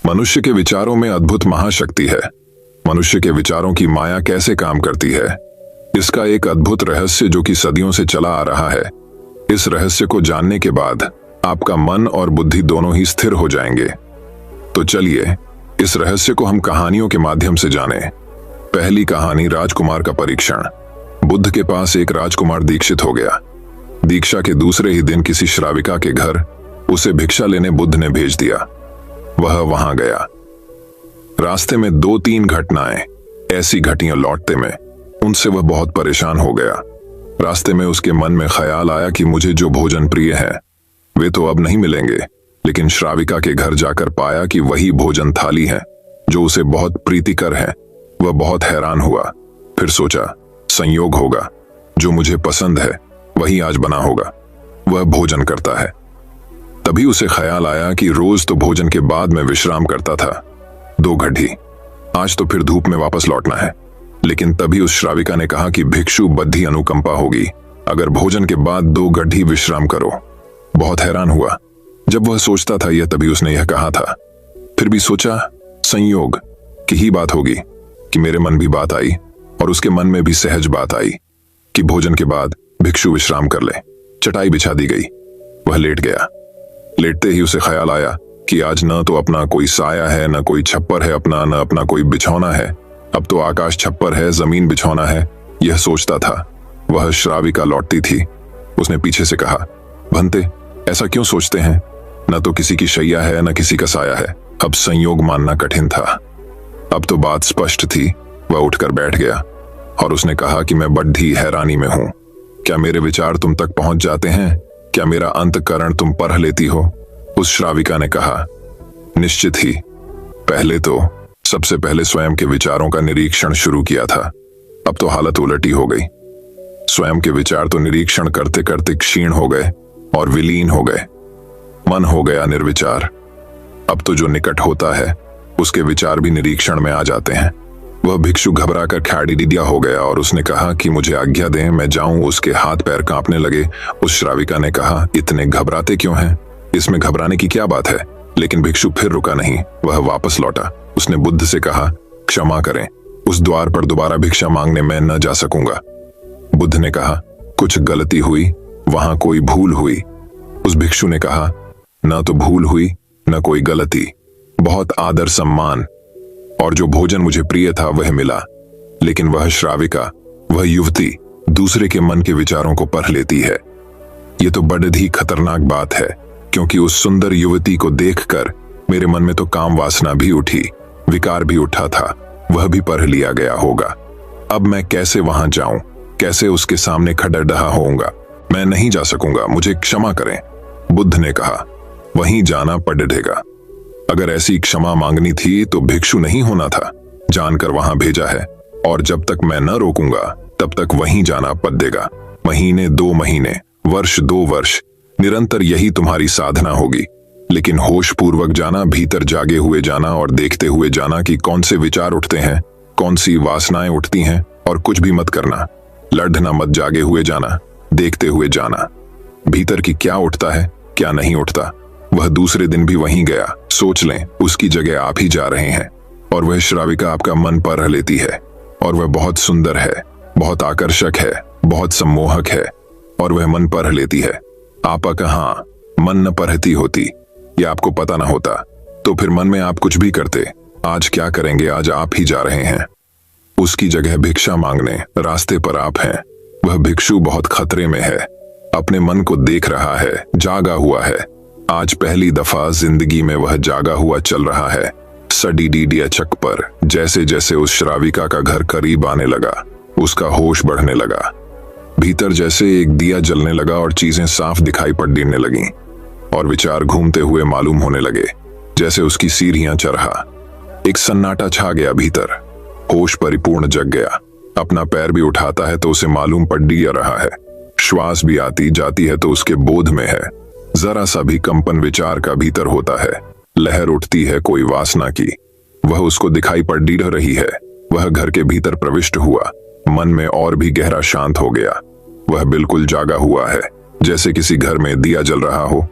मनुष्य के विचारों में अद्भुत महाशक्ति है। मनुष्य के विचारों की माया कैसे काम करती है, इसका एक अद्भुत रहस्य जो कि सदियों से चला आ रहा है। इस रहस्य को जानने के बाद आपका मन और बुद्धि दोनों ही स्थिर हो जाएंगे। तो चलिए इस रहस्य को हम कहानियों के माध्यम से जानें। पहली कहानी, राजकुमार का परीक्षण। बुद्ध के पास एक राजकुमार दीक्षित हो गया। दीक्षा के दूसरे ही दिन किसी श्राविका के घर उसे भिक्षा लेने बुद्ध ने भेज दिया। वह वहां गया। रास्ते में 2-3 घटनाएं ऐसी घटियां लौटते में, उनसे वह बहुत परेशान हो गया। रास्ते में उसके मन में ख्याल आया कि मुझे जो भोजन प्रिय है वे तो अब नहीं मिलेंगे, लेकिन श्राविका के घर जाकर पाया कि वही भोजन थाली है जो उसे बहुत प्रीतिकर है। वह बहुत हैरान हुआ। फिर सोचा, संयोग होगा, जो मुझे पसंद है वही आज बना होगा। वह भोजन करता है। तभी उसे ख्याल आया कि रोज तो भोजन के बाद मैं विश्राम करता था 2 घड़ी, आज तो फिर धूप में वापस लौटना है। लेकिन तभी उस श्राविका ने कहा कि भिक्षु बद्धी अनुकंपा होगी अगर भोजन के बाद 2 घड़ी विश्राम करो। बहुत हैरान हुआ। जब वह सोचता था यह, तभी उसने यह कहा था। फिर भी सोचा, संयोग की ही बात होगी कि मेरे मन भी बात आई और उसके मन में भी सहज बात आई कि भोजन के बाद भिक्षु विश्राम कर ले। चटाई बिछा दी गई। वह लेट गया। लेटते ही उसे ख्याल आया कि आज न तो अपना कोई साया है, न कोई छप्पर है अपना, न अपना कोई बिछौना है। अब तो आकाश छप्पर है, जमीन बिछौना है। यह सोचता था। वह श्राविका लौटती थी। उसने पीछे से कहा, भंते ऐसा क्यों सोचते हैं? न तो किसी की शैया है, न किसी का साया है। अब संयोग मानना कठिन था। अब तो बात स्पष्ट थी। वह उठकर बैठ गया और उसने कहा कि मैं बड़ी हैरानी में हूं। क्या मेरे विचार तुम तक पहुंच जाते हैं? क्या मेरा अंतःकरण तुम पढ़ लेती हो? उस श्राविका ने कहा, निश्चित ही। पहले तो सबसे पहले स्वयं के विचारों का निरीक्षण शुरू किया था। अब तो हालत उलटी हो गई। स्वयं के विचार तो निरीक्षण करते करते क्षीण हो गए और विलीन हो गए। मन हो गया निर्विचार। अब तो जो निकट होता है उसके विचार भी निरीक्षण में आ जाते हैं। वह भिक्षु घबराकर खैड़ीडिया हो गया और उसने कहा कि मुझे आज्ञा दें, मैं जाऊं। उसके हाथ पैर कांपने लगे। उस श्राविका ने कहा, इतने घबराते क्यों हैं? इसमें घबराने की क्या बात है? लेकिन भिक्षु फिर रुका नहीं। वह वापस लौटा। उसने बुद्ध से कहा, क्षमा करें, उस द्वार पर दोबारा भिक्षा मांगने मैं न जा सकूंगा। बुद्ध ने कहा, कुछ गलती हुई, वहां कोई भूल हुई। उस भिक्षु ने कहा, न तो भूल हुई न कोई गलती, बहुत आदर सम्मान, और जो भोजन मुझे प्रिय था वह मिला। लेकिन वह श्राविका, वह युवती दूसरे के मन के विचारों को पढ़ लेती है। यह तो बड़ी ही खतरनाक बात है, क्योंकि उस सुंदर युवती को देखकर मेरे मन में तो काम वासना भी उठी, विकार भी उठा था। वह भी पढ़ लिया गया होगा। अब मैं कैसे वहां जाऊं? कैसे उसके सामने खड़रडहा होऊंगा? मैं नहीं जा सकूंगा, मुझे क्षमा करें। बुद्ध ने कहा, वहीं जाना पड़ेगा। अगर ऐसी क्षमा मांगनी थी तो भिक्षु नहीं होना था। जानकर वहां भेजा है, और जब तक मैं न रोकूंगा तब तक वहीं जाना पड़ेगा। महीने 2 महीने, वर्ष 2 वर्ष, निरंतर यही तुम्हारी साधना होगी। लेकिन होश पूर्वक जाना, भीतर जागे हुए जाना और देखते हुए जाना कि कौन से विचार उठते हैं, कौन सी वासनाएं उठती हैं, और कुछ भी मत करना। लड़ना मत, जागे हुए जाना, देखते हुए जाना। भीतर की क्या उठता है, क्या नहीं उठता। वह दूसरे दिन भी वहीं गया। सोच लें, उसकी जगह आप ही जा रहे हैं, और वह श्राविका आपका मन पढ़ लेती है। और वह बहुत सुंदर है, बहुत आकर्षक है, बहुत सम्मोहक है, और वह मन पढ़ लेती है। आप कहाँ मन न पढ़ती होती, यह आपको पता ना होता, तो फिर मन में आप कुछ भी करते। आज क्या करेंगे? आज आप ही जा रहे हैं उसकी जगह भिक्षा मांगने। रास्ते पर आप हैं। वह भिक्षु बहुत खतरे में है। अपने मन को देख रहा है, जागा हुआ है। आज पहली दफा जिंदगी में वह जागा हुआ चल रहा है। सडीडीडिया चक पर जैसे जैसे उस श्राविका का घर करीब आने लगा, उसका होश बढ़ने लगा। भीतर जैसे एक दिया जलने लगा और चीजें साफ दिखाई पड़ने लगीं, और विचार घूमते हुए मालूम होने लगे, जैसे उसकी सीढ़ियां चढ़ा। एक सन्नाटा छा गया भीतर। होश परिपूर्ण जग गया। अपना पैर भी उठाता है तो उसे मालूम पड़ रहा है। श्वास भी आती जाती है तो उसके बोध में है। जरा सा भी कंपन विचार का भीतर होता है। लहर उठती है कोई वासना की, वह उसको दिखाई पड़ रही है। वह घर के भीतर प्रविष्ट हुआ। मन में और भी गहरा शांत हो गया। वह बिल्कुल जागा हुआ है, जैसे किसी घर में दिया जल रहा हो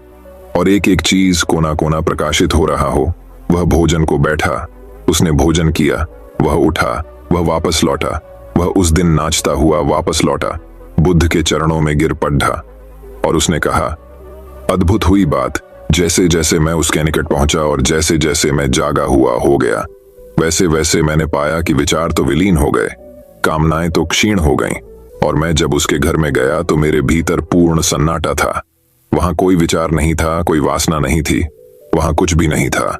और एक एक चीज कोना कोना प्रकाशित हो रहा हो। वह भोजन को बैठा, उसने भोजन किया, वह उठा, वह वापस लौटा, वह उस दिन नाचता हुआ वापस लौटा, बुद्ध के चरणों में गिर पड़ा और उसने कहा, अद्भुत हुई बात। जैसे जैसे मैं उसके निकट पहुंचा और जैसे जैसे मैं जागा हुआ हो गया, वैसे वैसे मैंने पाया कि विचार तो विलीन हो गए, कामनाएं तो क्षीण हो गईं, और मैं जब उसके घर में गया तो मेरे भीतर पूर्ण सन्नाटा था। वहां कोई विचार नहीं था, कोई वासना नहीं थी, वहां कुछ भी नहीं था।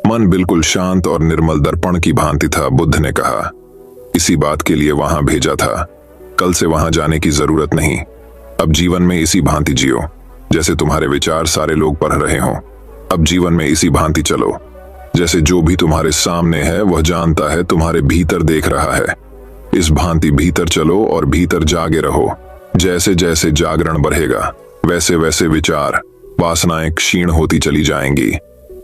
मन बिल्कुल शांत और निर्मल दर्पण की भांति था। बुद्ध ने कहा, इसी बात के लिए वहां भेजा था, कल से वहां जाने की जरूरत नहीं। अब जीवन में इसी भांति जियो जैसे तुम्हारे विचार सारे लोग पढ़ रहे हों। अब जीवन में इसी भांति चलो जैसे जो भी तुम्हारे सामने है वह जानता है, तुम्हारे भीतर देख रहा है। इस भांति भीतर चलो और भीतर जागे रहो। जैसे जैसे जागरण बढ़ेगा वैसे वैसे विचार, वासनाएं क्षीण होती चली जाएंगी।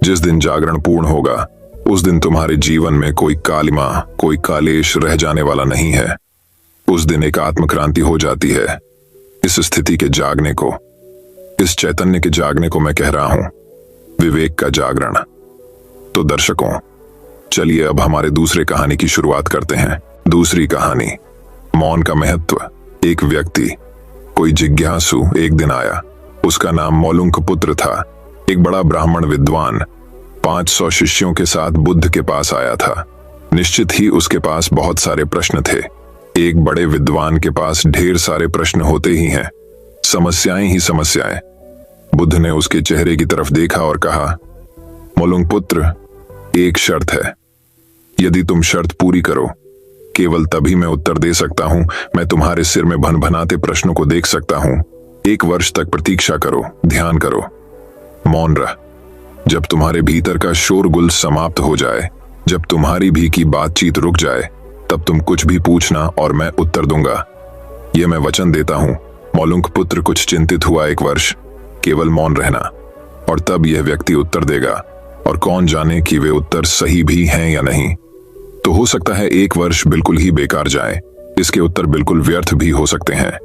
जिस दिन जागरण पूर्ण होगा उस दिन तुम्हारे जीवन में कोई कालिमा, कोई कालेश रह जाने वाला नहीं है। उस दिन एक आत्मक्रांति हो जाती है। इस स्थिति के जागने को, इस चैतन्य के जागने को मैं कह रहा हूं विवेक का जागरण। तो दर्शकों, चलिए अब हमारे दूसरे कहानी की शुरुआत करते हैं। दूसरी कहानी, मौन का महत्व। एक व्यक्ति, कोई जिज्ञासु एक दिन आया। उसका नाम मौलुंक पुत्र था। एक बड़ा ब्राह्मण विद्वान 500 शिष्यों के साथ बुद्ध के पास आया था। निश्चित ही उसके पास बहुत सारे प्रश्न थे। एक बड़े विद्वान के पास ढेर सारे प्रश्न होते ही हैं, समस्याएं ही समस्याएं। बुद्ध ने उसके चेहरे की तरफ देखा और कहा, मौलुंक पुत्र, एक शर्त है। यदि तुम शर्त पूरी करो, केवल तभी मैं उत्तर दे सकता हूं। मैं तुम्हारे सिर में भनभनाते प्रश्नों को देख सकता हूं। 1 वर्ष तक प्रतीक्षा करो, ध्यान करो, मौन रह। जब तुम्हारे भीतर का शोरगुल समाप्त हो जाए, जब तुम्हारी भी की बातचीत रुक जाए, तब तुम कुछ भी पूछना और मैं उत्तर दूंगा। यह मैं वचन देता हूं। मौलुंक पुत्र कुछ चिंतित हुआ। 1 वर्ष केवल मौन रहना, और तब यह व्यक्ति उत्तर देगा, और कौन जाने कि वे उत्तर सही भी हैं या नहीं। तो हो सकता है 1 वर्ष बिल्कुल ही बेकार जाए, इसके उत्तर बिल्कुल व्यर्थ भी हो सकते हैं।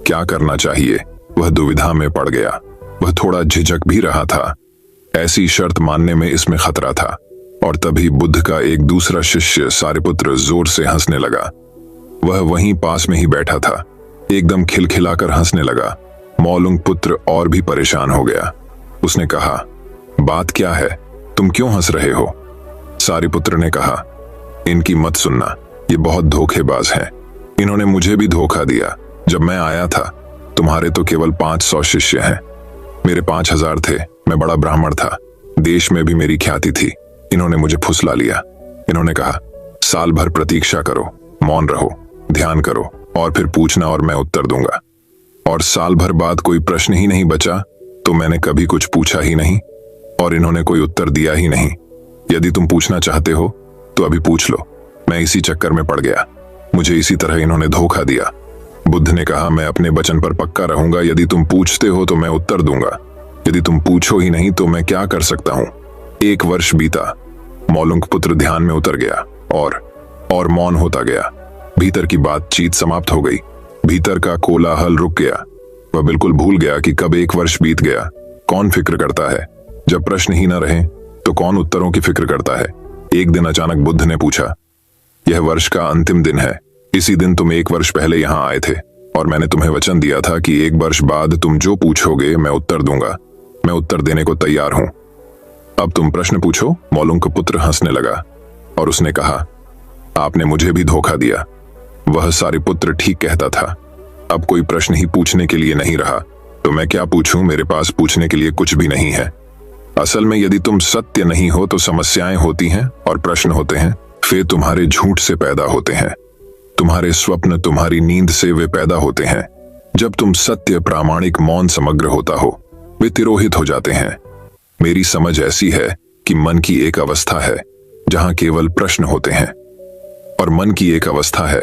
क्या करना चाहिए, वह दुविधा में पड़ गया। वह थोड़ा झिझक भी रहा था। ऐसी शर्त मानने में इसमें खतरा था। और तभी बुद्ध का एक दूसरा शिष्य सारिपुत्र जोर से हंसने लगा। वह वहीं पास में ही बैठा था, एकदम खिलखिलाकर हंसने लगा। मौलुंक पुत्र और भी परेशान हो गया। उसने कहा, बात क्या है, तुम क्यों हंस रहे हो? सारिपुत्र ने कहा, इनकी मत सुनना, ये बहुत धोखेबाज हैं। इन्होंने मुझे भी धोखा दिया। जब मैं आया था, तुम्हारे तो केवल 500 शिष्य हैं, मेरे 5000 थे। मैं बड़ा ब्राह्मण था, देश में भी मेरी ख्याति थी। इन्होंने मुझे फुसला लिया। इन्होंने कहा, साल भर प्रतीक्षा करो, मौन रहो, ध्यान करो, और फिर पूछना और मैं उत्तर दूंगा। और साल भर बाद कोई प्रश्न ही नहीं बचा तो मैंने कभी कुछ पूछा ही नहीं, और इन्होंने कोई उत्तर दिया ही नहीं। यदि तुम पूछना चाहते हो तो अभी पूछ लो। मैं इसी चक्कर में पड़ गया, मुझे इसी तरह इन्होंने धोखा दिया। बुद्ध ने कहा, मैं अपने वचन पर पक्का रहूंगा। यदि तुम पूछते हो तो मैं उत्तर दूंगा, यदि तुम पूछो ही नहीं तो मैं क्या कर सकता हूं। 1 वर्ष बीता। मौलुंक पुत्र ध्यान में उतर गया और मौन होता गया। भीतर की बातचीत समाप्त हो गई। भीतर का कोलाहल रुक गया। वह बिल्कुल भूल गया कि कब 1 वर्ष बीत गया। कौन फिक्र करता है? जब प्रश्न ही न रहे तो कौन उत्तरों की फिक्र करता है? एक दिन अचानक बुद्ध ने पूछा, यह वर्ष का अंतिम दिन है। इसी दिन तुम 1 वर्ष पहले यहाँ आए थे, और मैंने तुम्हें वचन दिया था कि 1 वर्ष बाद तुम जो पूछोगे मैं उत्तर दूंगा। मैं उत्तर देने को तैयार हूं। अब तुम प्रश्न पूछो। मौलुंक पुत्र हंसने लगा और उसने कहा, आपने मुझे भी धोखा दिया। वह सारिपुत्र ठीक कहता था। अब कोई प्रश्न ही पूछने के लिए नहीं रहा, तो मैं क्या पूछूं? मेरे पास पूछने के लिए कुछ भी नहीं है। असल में यदि तुम सत्य नहीं हो तो समस्याएं होती हैं और प्रश्न होते हैं, फिर तुम्हारे झूठ से पैदा होते हैं। तुम्हारे स्वप्न, तुम्हारी नींद से वे पैदा होते हैं। जब तुम सत्य, प्रामाणिक, मौन, समग्र होता हो, वे तिरोहित हो जाते हैं। मेरी समझ ऐसी है कि मन की एक अवस्था है जहां केवल प्रश्न होते हैं, और मन की एक अवस्था है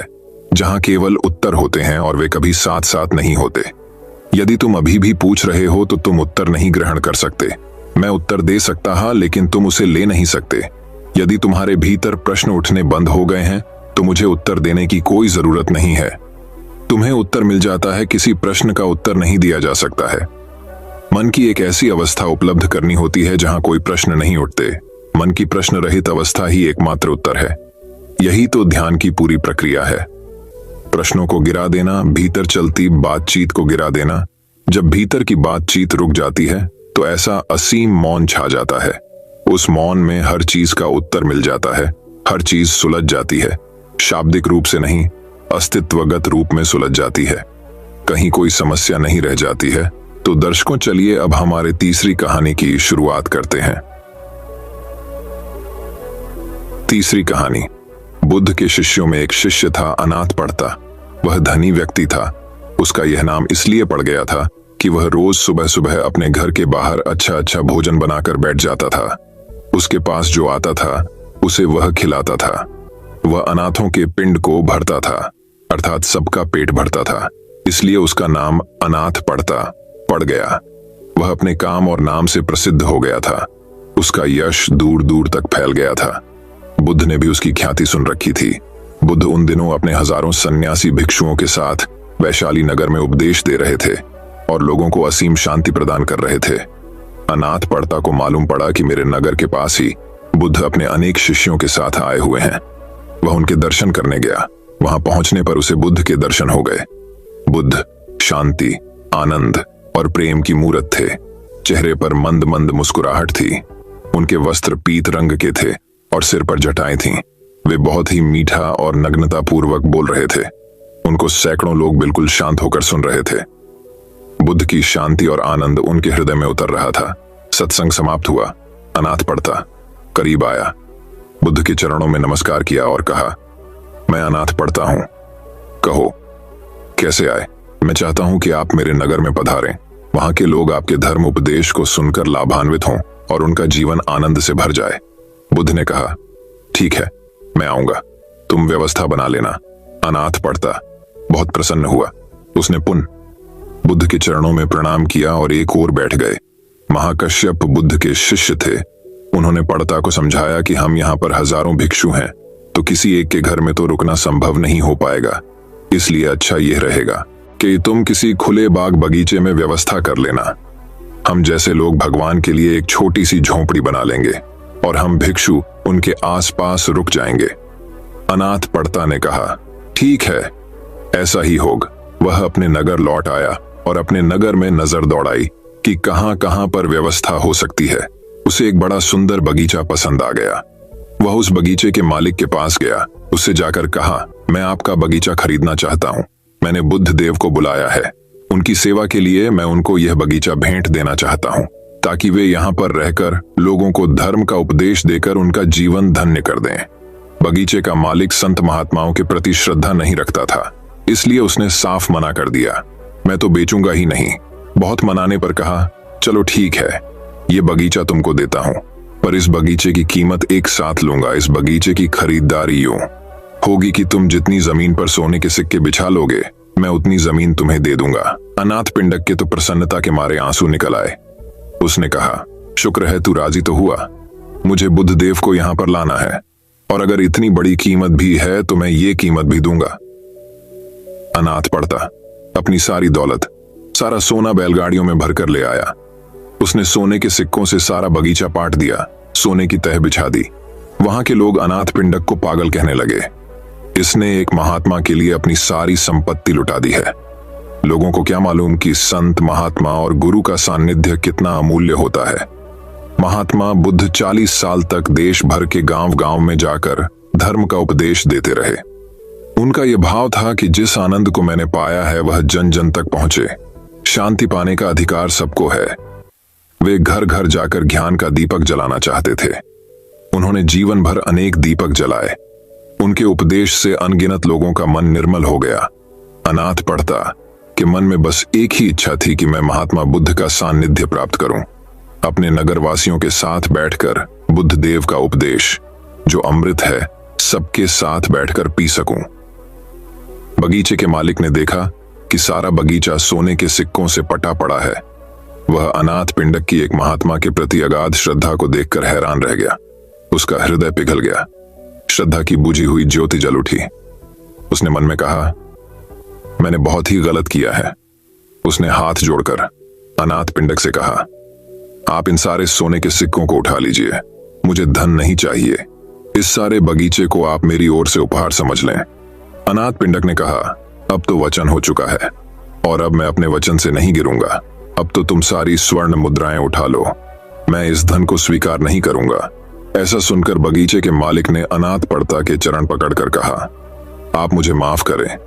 जहां केवल उत्तर होते हैं, और वे कभी साथ साथ नहीं होते। यदि तुम अभी भी पूछ रहे हो तो तुम उत्तर नहीं ग्रहण कर सकते। मैं उत्तर दे सकता हा, लेकिन तुम उसे ले नहीं सकते। यदि तुम्हारे भीतर प्रश्न उठने बंद हो गए हैं तो मुझे उत्तर देने की कोई जरूरत नहीं है। तुम्हें उत्तर मिल जाता है, किसी प्रश्न का उत्तर नहीं दिया जा सकता है। मन की एक ऐसी अवस्था उपलब्ध करनी होती है जहां कोई प्रश्न नहीं उठते, मन की प्रश्न रहित अवस्था ही एकमात्र उत्तर है। यही तो ध्यान की पूरी प्रक्रिया है। प्रश्नों को गिरा देना, भीतर चलती बातचीत को गिरा देना। जब भीतर की बातचीत रुक जाती है तो ऐसा असीम मौन छा जाता है। उस मौन में हर चीज का उत्तर मिल जाता है, हर चीज सुलझ जाती है। शाब्दिक रूप से नहीं, अस्तित्वगत रूप में सुलझ जाती है। कहीं कोई समस्या नहीं रह जाती है। तो दर्शकों, चलिए अब हमारे तीसरी कहानी की शुरुआत करते हैं। तीसरी कहानी। बुद्ध के शिष्यों में एक शिष्य था, अनाथ पढ़ता। वह धनी व्यक्ति था। उसका यह नाम इसलिए पड़ गया था कि वह रोज सुबह सुबह अपने घर के बाहर अच्छा अच्छा भोजन बनाकर बैठ जाता था। उसके पास जो आता था उसे वह खिलाता था। वह अनाथों के पिंड को भरता था, अर्थात सबका पेट भरता था। इसलिए उसका नाम अनाथ पढ़ता पड़ गया। वह अपने काम और नाम से प्रसिद्ध हो गया था। उसका यश दूर दूर तक फैल गया था। बुद्ध ने भी उसकी ख्याति सुन रखी थी। बुद्ध उन दिनों अपने हजारों सन्यासी भिक्षुओं के साथ वैशाली नगर में उपदेश दे रहे थे और लोगों को असीम शांति प्रदान कर रहे थे। अनाथ पढ़ता को मालूम पड़ा कि मेरे नगर के पास ही बुद्ध अपने अनेक शिष्यों के साथ आए हुए हैं। वह उनके दर्शन करने गया। वहां पहुंचने पर उसे बुद्ध के दर्शन हो गए। बुद्ध शांति, आनंद और प्रेम की मूरत थे। चेहरे पर मंद मंद मुस्कुराहट थी। उनके वस्त्र पीत रंग के थे और सिर पर जटाएं थीं। वे बहुत ही मीठा और नग्नता पूर्वक बोल रहे थे। उनको सैकड़ों लोग बिल्कुल शांत होकर सुन रहे थे। बुद्ध की शांति और आनंद उनके हृदय में उतर रहा था। सत्संग समाप्त हुआ। अनाथ पढ़ता करीब आया, बुद्ध के चरणों में नमस्कार किया और कहा, मैं अनाथ पढ़ता हूं। कहो कैसे आए? मैं चाहता हूं कि आप मेरे नगर में पधारें। वहां के लोग आपके धर्म उपदेश को सुनकर लाभान्वित हों और उनका जीवन आनंद से भर जाए। बुद्ध ने कहा, ठीक है, मैं आऊंगा। तुम व्यवस्था बना लेना। अनाथ पढ़ता बहुत प्रसन्न हुआ। उसने पुनः बुद्ध के चरणों में प्रणाम किया और एक ओर बैठ गए। महाकश्यप बुद्ध के शिष्य थे। उन्होंने पढ़ता को समझाया कि हम यहाँ पर हजारों भिक्षु हैं, तो किसी एक के घर में तो रुकना संभव नहीं हो पाएगा। इसलिए अच्छा यह रहेगा कि तुम किसी खुले बाग बगीचे में व्यवस्था कर लेना। हम जैसे लोग भगवान के लिए एक छोटी सी झोंपड़ी बना लेंगे और हम भिक्षु उनके आसपास रुक जाएंगे। अनाथ पढ़ता ने कहा, ठीक है, ऐसा ही होगा। वह अपने नगर लौट आया और अपने नगर में नजर दौड़ाई कि कहां कहां पर व्यवस्था हो सकती है। उसे एक बड़ा सुंदर बगीचा पसंद आ गया। वह उस बगीचे के मालिक के पास गया। उससे जाकर कहा, मैं आपका बगीचा खरीदना चाहता हूं। मैंने बुद्ध देव को बुलाया है। उनकी सेवा के लिए मैं उनको यह बगीचा भेंट देना चाहता हूं, ताकि वे यहाँ पर रहकर लोगों को धर्म का उपदेश देकर उनका जीवन धन्य कर दें। बगीचे का मालिक संत महात्माओं के प्रति श्रद्धा नहीं रखता था, इसलिए उसने साफ मना कर दिया, मैं तो बेचूंगा ही नहीं। बहुत मनाने पर कहा, चलो ठीक है, ये बगीचा तुमको देता हूं, पर इस बगीचे की कीमत एक साथ लूंगा। इस बगीचे की खरीदारी यूं होगी कि तुम जितनी जमीन पर सोने के सिक्के बिछा लोगे, मैं उतनी जमीन तुम्हें दे दूंगा। अनाथ पिंडक के तो प्रसन्नता के मारे आंसू निकल आए। उसने कहा, शुक्र है तू राजी तो हुआ। मुझे बुद्ध देव को यहाँ पर लाना है, और अगर इतनी बड़ी कीमत भी है तो मैं ये कीमत भी दूंगा। अनाथ पढ़ता अपनी सारी दौलत, सारा सोना बैलगाड़ियों में भरकर ले आया। उसने सोने के सिक्कों से सारा बगीचा पाट दिया, सोने की तह बिछा दी। वहां के लोग अनाथ पिंडक को पागल कहने लगे। इसने एक महात्मा के लिए अपनी सारी संपत्ति लुटा दी है। लोगों को क्या मालूम कि संत, महात्मा और गुरु का सानिध्य कितना अमूल्य होता है। महात्मा बुद्ध 40 साल तक देश भर के गांव गांव में जाकर धर्म का उपदेश देते रहे। उनका यह भाव था कि जिस आनंद को मैंने पाया है वह जन जन तक पहुंचे। शांति पाने का अधिकार सबको है। वे घर घर जाकर ज्ञान का दीपक जलाना चाहते थे। उन्होंने जीवन भर अनेक दीपक जलाए। उनके उपदेश से अनगिनत लोगों का मन निर्मल हो गया। अनाथ पढ़ता के मन में बस एक ही इच्छा थी कि मैं महात्मा बुद्ध का सानिध्य प्राप्त करूं, अपने नगरवासियों के साथ बैठकर बुद्ध देव का उपदेश जो अमृत है सबके साथ बैठकर पी सकूं। बगीचे के मालिक ने देखा कि सारा बगीचा सोने के सिक्कों से पटा पड़ा है। वह अनाथ पिंडक की एक महात्मा के प्रति अगाध श्रद्धा को देखकर हैरान रह गया। उसका हृदय पिघल गया। श्रद्धा की बुझी हुई ज्योति जल उठी। उसने मन में कहा, मैंने बहुत ही गलत किया है। उसने हाथ जोड़कर अनाथ पिंडक से कहा, आप इन सारे सोने के सिक्कों को उठा लीजिए। मुझे धन नहीं चाहिए। इस सारे बगीचे को आप मेरी ओर से उपहार समझ लें। अनाथ पिंडक ने कहा, अब तो वचन हो चुका है और अब मैं अपने वचन से नहीं गिरूंगा। अब तो तुम सारी स्वर्ण मुद्राएं उठा लो, मैं इस धन को स्वीकार नहीं करूंगा। ऐसा सुनकर बगीचे के मालिक ने अनाथ पड़ता के चरण पकड़कर कहा, आप मुझे माफ करें,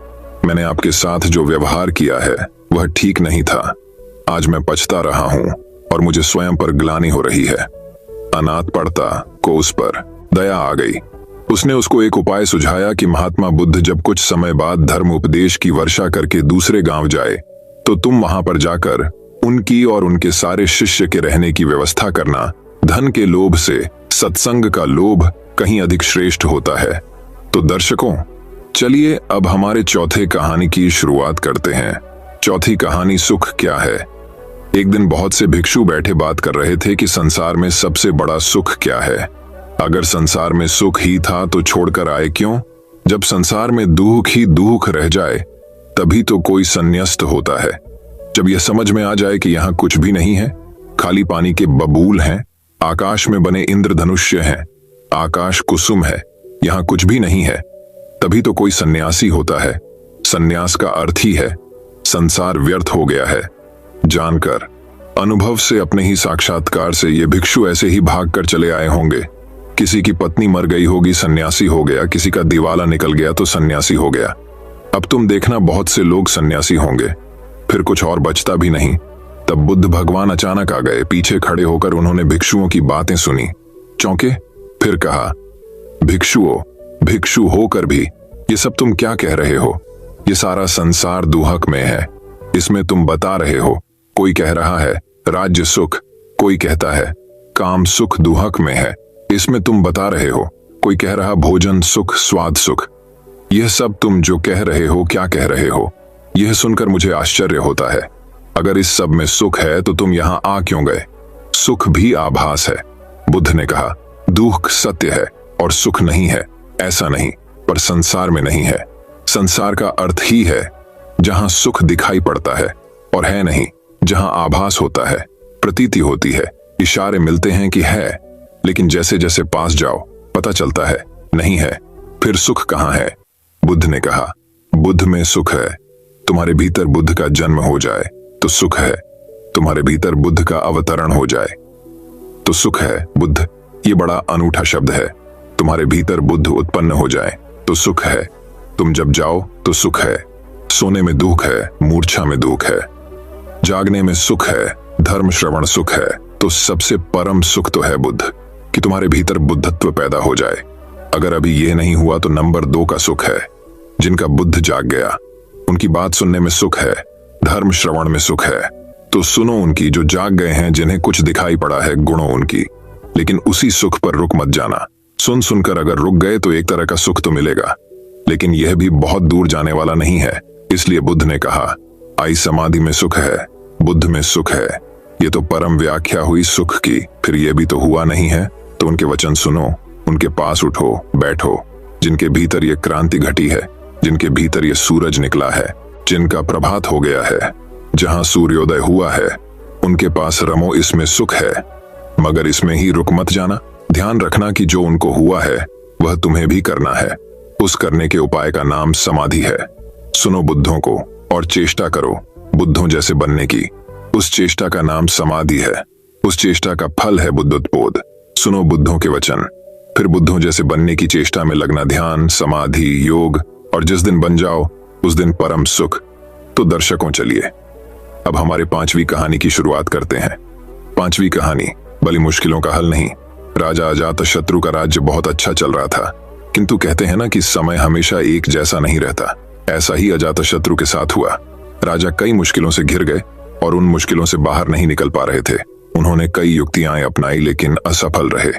मैंने आपके साथ जो व्यवहार किया है वह ठीक नहीं था। आज मैं पछता रहा हूं और मुझे स्वयं पर ग्लानि हो रही है। अनाथ पड़ता को उस पर दया आ गई। उसने उसको एक उपाय सुझाया कि महात्मा बुद्ध जब कुछ समय बाद धर्म उपदेश की वर्षा करके दूसरे गांव जाए तो तुम वहां पर जाकर उनकी और उनके सारे शिष्य के रहने की व्यवस्था करना। धन के लोभ से सत्संग का लोभ कहीं अधिक श्रेष्ठ होता है। तो दर्शकों, चलिए अब हमारे चौथे कहानी की शुरुआत करते हैं। चौथी कहानी सुख क्या है। एक दिन बहुत से भिक्षु बैठे बात कर रहे थे कि संसार में सबसे बड़ा सुख क्या है। अगर संसार में सुख ही था तो छोड़कर आए क्यों? जब संसार में दुख ही दुख रह जाए तभी तो कोई संन्यास्त होता है। जब यह समझ में आ जाए कि यहाँ कुछ भी नहीं है, खाली पानी के बबूल हैं, आकाश में बने इंद्रधनुष्य हैं, आकाश कुसुम है, यहाँ कुछ भी नहीं है, तभी तो कोई सन्यासी होता है। सन्यास का अर्थ ही है संसार व्यर्थ हो गया है। जानकर अनुभव से, अपने ही साक्षात्कार से ये भिक्षु ऐसे ही भागकर चले आए होंगे। किसी की पत्नी मर गई होगी, सन्यासी हो गया, किसी का दिवाला निकल गया तो सन्यासी हो गया। अब तुम देखना बहुत से लोग सन्यासी होंगे, फिर कुछ और बचता भी नहीं। तब बुद्ध भगवान अचानक आ गए। पीछे खड़े होकर उन्होंने भिक्षुओं की बातें सुनी, चौंके, फिर कहा, भिक्षुओं, भिक्षु होकर भी ये सब तुम क्या कह रहे हो? ये सारा संसार दुहक में है, इसमें तुम बता रहे हो। कोई कह रहा है राज्य सुख, कोई कहता है काम सुख दुहक में है, इसमें तुम बता रहे हो। कोई कह रहा भोजन सुख, स्वाद सुख। यह सब तुम जो कह रहे हो क्या कह रहे हो? यह सुनकर मुझे आश्चर्य होता है। अगर इस सब में सुख है तो तुम यहां आ क्यों गए? सुख भी आभास है। बुद्ध ने कहा, दुख सत्य है और सुख नहीं है, ऐसा नहीं, पर संसार में नहीं है। संसार का अर्थ ही है जहां सुख दिखाई पड़ता है और है नहीं, जहां आभास होता है, प्रतीति होती है, इशारे मिलते हैं कि है, लेकिन जैसे जैसे पास जाओ पता चलता है नहीं है। फिर सुख कहां है? बुद्ध ने कहा, बुद्ध में सुख है। तुम्हारे भीतर बुद्ध का जन्म हो जाए तो सुख है। तुम्हारे भीतर बुद्ध का अवतरण हो जाए तो सुख है। बुद्ध ये बड़ा अनूठा शब्द है। तुम्हारे भीतर बुद्ध उत्पन्न हो जाए तो सुख है। तुम जब जाओ तो सुख है। सोने में दुख है, मूर्छा में दुख है, जागने में सुख है, धर्म श्रवण सुख है, तो सबसे परम सुख तो है बुद्ध, कि तुम्हारे भीतर बुद्धत्व पैदा हो जाए। अगर अभी यह नहीं हुआ तो नंबर 2 का सुख है। जिनका बुद्ध जाग गया उनकी बात सुनने में सुख है, धर्म श्रवण में सुख है, तो सुनो उनकी जो जाग गए हैं, जिन्हें कुछ दिखाई पड़ा है गुणों उनकी। लेकिन उसी सुख पर रुक मत जाना। सुन सुनकर अगर रुक गए तो एक तरह का सुख तो मिलेगा, लेकिन यह भी बहुत दूर जाने वाला नहीं है। इसलिए बुद्ध ने कहा, आई समाधि में सुख है, बुद्ध में सुख है। ये तो परम व्याख्या हुई सुख की। फिर यह भी तो हुआ नहीं है, तो उनके वचन सुनो, उनके पास उठो, बैठो, जिनके भीतर ये क्रांति घटी है, जिनके भीतर ये सूरज निकला है, जिनका प्रभात हो गया है, जहां सूर्योदय हुआ है, उनके पास रमो, इसमें सुख है। मगर इसमें ही रुक मत जाना। ध्यान रखना कि जो उनको हुआ है वह तुम्हें भी करना है। उस करने के उपाय का नाम समाधि है। सुनो बुद्धों को और चेष्टा करो बुद्धों जैसे बनने की। उस चेष्टा का नाम समाधि है। उस चेष्टा का फल है बुद्धोत्पोद। सुनो बुद्धों के वचन, फिर बुद्धों जैसे बनने की चेष्टा में लगना। ध्यान, समाधि, योग, और जिस दिन बन जाओ उस दिन परम सुख। तो दर्शकों, चलिए अब हमारे 5वीं कहानी की शुरुआत करते हैं। 5वीं कहानी भली मुश्किलों का हल नहीं। राजा अजातशत्रु का राज्य बहुत अच्छा चल रहा था, किंतु कहते हैं ना कि समय हमेशा एक जैसा नहीं रहता। ऐसा ही अजातशत्रु के साथ हुआ। राजा कई मुश्किलों से घिर गए और उन मुश्किलों से बाहर नहीं निकल पा रहे थे। उन्होंने कई युक्तियां अपनाई लेकिन असफल रहे।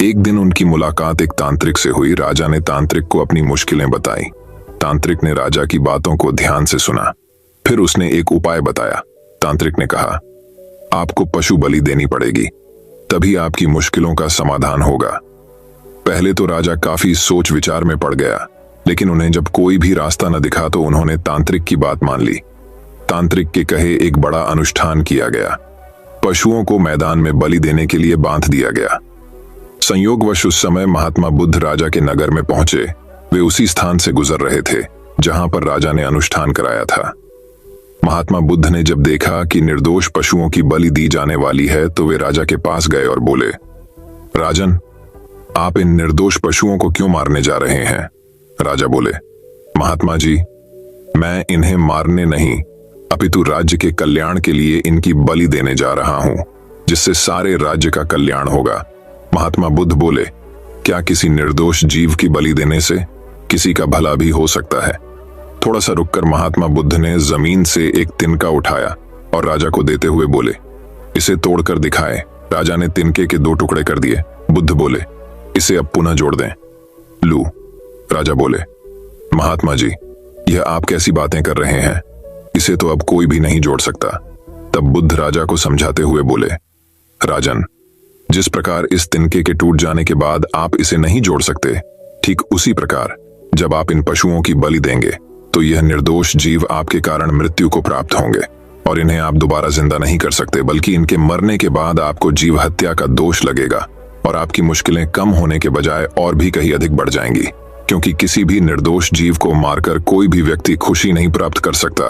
एक दिन उनकी मुलाकात एक तांत्रिक से हुई। राजा ने तांत्रिक को अपनी मुश्किलें बताई। तांत्रिक ने राजा की बातों को ध्यान से सुना। फिर उसने एक उपाय बताया। तांत्रिक ने कहा, आपको पशु बलि देनी पड़ेगी, तभी आपकी मुश्किलों का समाधान होगा। पहले तो राजा काफी सोच विचार में पड़ गया, लेकिन उन्हें जब कोई भी रास्ता न दिखा तो उन्होंने तांत्रिक की बात मान ली। तांत्रिक के कहे एक बड़ा अनुष्ठान किया गया। पशुओं को मैदान में बलि देने के लिए बांध दिया गया। संयोगवश उस समय महात्मा बुद्ध राजा के नगर में पहुंचे। वे उसी स्थान से गुजर रहे थे जहां पर राजा ने अनुष्ठान कराया था। महात्मा बुद्ध ने जब देखा कि निर्दोष पशुओं की बलि दी जाने वाली है तो वे राजा के पास गए और बोले, राजन, आप इन निर्दोष पशुओं को क्यों मारने जा रहे हैं? राजा बोले, महात्मा जी, मैं इन्हें मारने नहीं अपितु राज्य के कल्याण के लिए इनकी बलि देने जा रहा हूं, जिससे सारे राज्य का कल्याण होगा। महात्मा बुद्ध बोले, क्या किसी निर्दोष जीव की बलि देने से किसी का भला भी हो सकता है? थोड़ा सा रुककर महात्मा बुद्ध ने जमीन से एक तिनका उठाया और राजा को देते हुए बोले, इसे तोड़कर दिखाए। राजा ने तिनके के 2 टुकड़े कर दिए। बुद्ध बोले, इसे अब पुनः जोड़ दें। लू। राजा बोले, महात्मा जी, यह आप कैसी बातें कर रहे हैं? इसे तो अब कोई भी नहीं जोड़ सकता। तब बुद्ध राजा को समझाते हुए बोले, राजन, जिस प्रकार इस तिनके के टूट जाने के बाद आप इसे नहीं जोड़ सकते, ठीक उसी प्रकार जब आप इन पशुओं की बलि देंगे तो यह निर्दोष जीव आपके कारण मृत्यु को प्राप्त होंगे और इन्हें आप दोबारा जिंदा नहीं कर सकते, बल्कि इनके मरने के बाद आपको जीव हत्या का दोष लगेगा और आपकी मुश्किलें कम होने के बजाय और भी कहीं अधिक बढ़ जाएंगी, क्योंकि किसी भी निर्दोष जीव को मारकर कोई भी व्यक्ति खुशी नहीं प्राप्त कर सकता।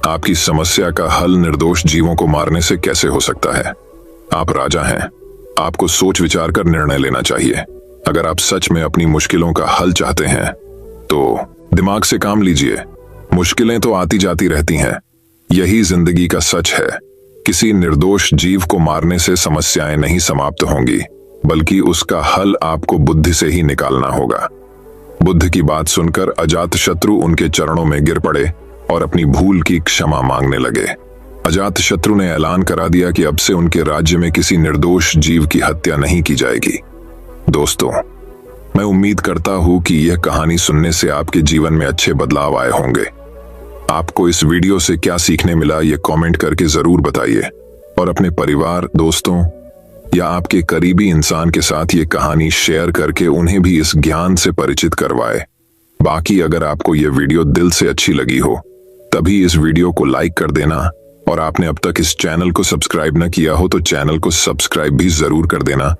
आपकी समस्या का हल निर्दोष जीवों को मारने से कैसे हो सकता है? आप राजा हैं, आपको सोच विचार कर निर्णय लेना चाहिए। अगर आप सच में अपनी मुश्किलों का हल चाहते हैं तो दिमाग से काम लीजिए। मुश्किलें तो आती जाती रहती हैं, यही जिंदगी का सच है। किसी निर्दोष जीव को मारने से समस्याएं नहीं समाप्त होंगी, बल्कि उसका हल आपको बुद्धि से ही निकालना होगा। बुद्ध की बात सुनकर अजातशत्रु उनके चरणों में गिर पड़े और अपनी भूल की क्षमा मांगने लगे। अजातशत्रु ने ऐलान करा दिया कि अब से उनके राज्य में किसी निर्दोष जीव की हत्या नहीं की जाएगी। दोस्तों, मैं उम्मीद करता हूं कि यह कहानी सुनने से आपके जीवन में अच्छे बदलाव आए होंगे। आपको इस वीडियो से क्या सीखने मिला, ये कमेंट करके जरूर बताइए और अपने परिवार, दोस्तों या आपके करीबी इंसान के साथ ये कहानी शेयर करके उन्हें भी इस ज्ञान से परिचित करवाए। बाकी अगर आपको ये वीडियो दिल से अच्छी लगी हो तभी इस वीडियो को लाइक कर देना, और आपने अब तक इस चैनल को सब्सक्राइब न किया हो तो चैनल को सब्सक्राइब भी जरूर कर देना